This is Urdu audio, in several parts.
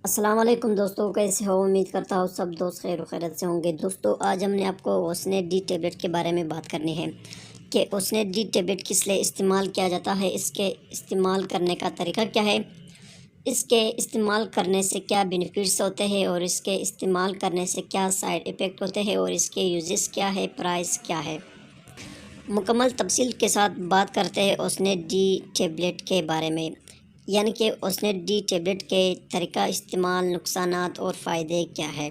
السلام علیکم دوستوں، کیسے ہو؟ امید کرتا ہوں سب دوست خیر و خیرت سے ہوں گے۔ دوستوں، آج ہم نے آپ کو اوسنیٹ ڈی ٹیبلٹ کے بارے میں بات کرنی ہے کہ اوسنیٹ ڈی ٹیبلٹ کس لیے استعمال کیا جاتا ہے، اس کے استعمال کرنے کا طریقہ کیا ہے، اس کے استعمال کرنے سے کیا بینیفٹس ہوتے ہیں اور اس کے استعمال کرنے سے کیا سائیڈ ایفیکٹ ہوتے ہیں اور اس کے یوزز کیا ہے، پرائس کیا ہے۔ مکمل تفصیل کے ساتھ بات کرتے ہیں اوسنیٹ ڈی ٹیبلٹ کے بارے میں، یعنی کہ اوسنیٹ ڈی ٹیبلٹ کے طریقہ استعمال، نقصانات اور فائدے کیا ہے۔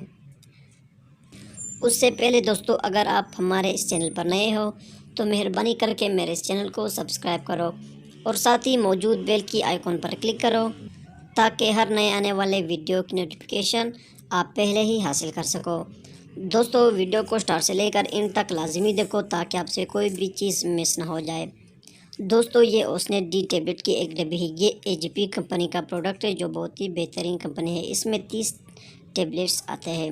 اس سے پہلے دوستو، اگر آپ ہمارے اس چینل پر نئے ہو تو مہربانی کر کے میرے اس چینل کو سبسکرائب کرو اور ساتھ ہی موجود بیل کی آئیکن پر کلک کرو تاکہ ہر نئے آنے والے ویڈیو کی نوٹیفیکیشن آپ پہلے ہی حاصل کر سکو۔ دوستو، ویڈیو کو سٹارٹ سے لے کر اینڈ تک لازمی دیکھو تاکہ آپ سے کوئی بھی چیز مس نہ ہو جائے۔ دوستو، یہ اوسنیٹ ڈی ٹیبلٹ کی ایک ڈبی ہے۔ یہ AGP کمپنی کا پروڈکٹ ہے جو بہت ہی بہترین کمپنی ہے۔ اس میں 30 ٹیبلٹس آتے ہیں۔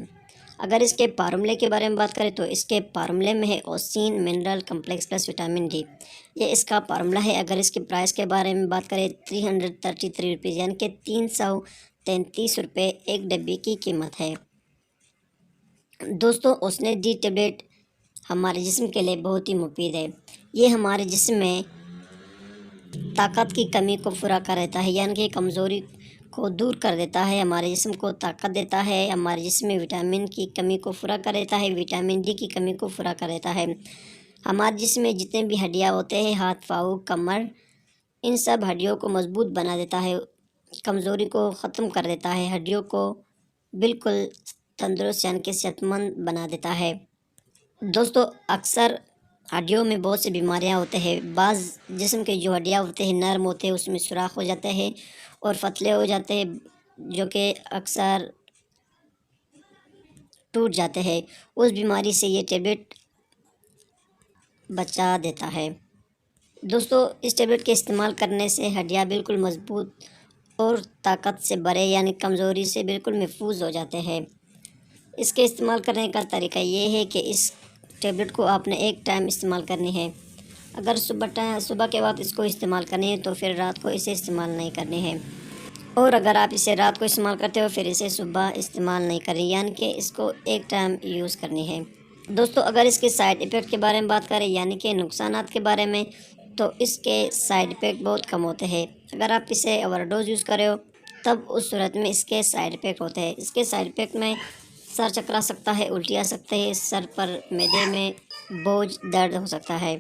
اگر اس کے فارمولے کے بارے میں بات کریں تو اس کے فارمولے میں ہے ocean mineral complex plus vitamin D, یہ اس کا فارمولہ ہے۔ اگر اس کے پرائس کے بارے میں بات کریں 333 روپیز، یعنی کہ 333 روپے ایک ڈبی کی قیمت ہے۔ دوستو، اوسنیٹ ڈی ٹیبلٹ ہمارے جسم کے لیے بہت ہی مفید ہے۔ یہ ہمارے جسم میں طاقت کی کمی کو پورا کر دیتا ہے، یعنی کہ کمزوری کو دور کر دیتا ہے، ہمارے جسم کو طاقت دیتا ہے، ہمارے جسم میں وٹامن کی کمی کو پورا کر دیتا ہے، وٹامن ڈی کی کمی کو پورا کر دیتا ہے۔ ہمارے جسم میں جتنے بھی ہڈیاں ہوتے ہیں، ہاتھ، پاؤں، کمر، ان سب ہڈیوں کو مضبوط بنا دیتا ہے، کمزوری کو ختم کر دیتا ہے، ہڈیوں کو بالکل تندرست یعنی کہ صحت مند بنا دیتا ہے۔ دوستو، اکثر ہڈیوں میں بہت سی بیماریاں ہوتے ہیں۔ بعض جسم کے جو ہڈیاں ہوتے ہیں نرم ہوتے ہیں، اس میں سوراخ ہو جاتے ہیں اور پتلے ہو جاتے ہیں جو کہ اکثر ٹوٹ جاتے ہیں۔ اس بیماری سے یہ ٹیبلٹ بچا دیتا ہے۔ دوستو، اس ٹیبلٹ کے استعمال کرنے سے ہڈیاں بالکل مضبوط اور طاقت سے بھرے یعنی کمزوری سے بالکل محفوظ ہو جاتے ہیں۔ اس کے استعمال کرنے کا طریقہ یہ ہے کہ اس ٹیبلٹ کو آپ نے ایک ٹائم استعمال کرنی ہے۔ اگر صبح کے وقت اس کو استعمال کرنی ہے تو پھر رات کو اسے استعمال نہیں کرنی ہے، اور اگر آپ اسے رات کو استعمال کرتے ہو پھر اسے صبح استعمال نہیں کرنی، یعنی کہ اس کو ایک ٹائم یوز کرنی ہے۔ دوستو، اگر اس کے سائیڈ ایفیکٹ کے بارے میں بات کریں یعنی کہ نقصانات کے بارے میں، تو اس کے سائیڈ ایفیکٹ بہت کم ہوتے ہیں۔ اگر آپ اسے اوور ڈوز یوز کرے ہو تب اس صورت میں اس کے سائیڈ ایفیکٹ ہوتے ہیں۔ اس کے سائیڈ ایفیکٹ میں سر چکرا سکتا ہے، الٹی آ سکتے ہیں، سر پر معدے میں بوجھ درد ہو سکتا ہے،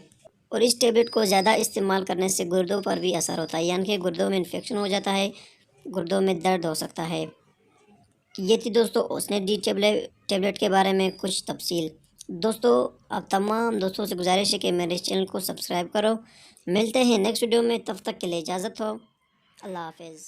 اور اس ٹیبلٹ کو زیادہ استعمال کرنے سے گردوں پر بھی اثر ہوتا ہے، یعنی کہ گردوں میں انفیکشن ہو جاتا ہے، گردوں میں درد ہو سکتا ہے۔ یہ تھی دوستو اوسنیٹ ڈی ٹیبلٹ کے بارے میں کچھ تفصیل۔ دوستو، آپ تمام دوستوں سے گزارش ہے کہ میرے اس چینل کو سبسکرائب کرو۔ ملتے ہیں نیکسٹ ویڈیو میں، تب تک کے لیے اجازت ہو۔ اللہ حافظ۔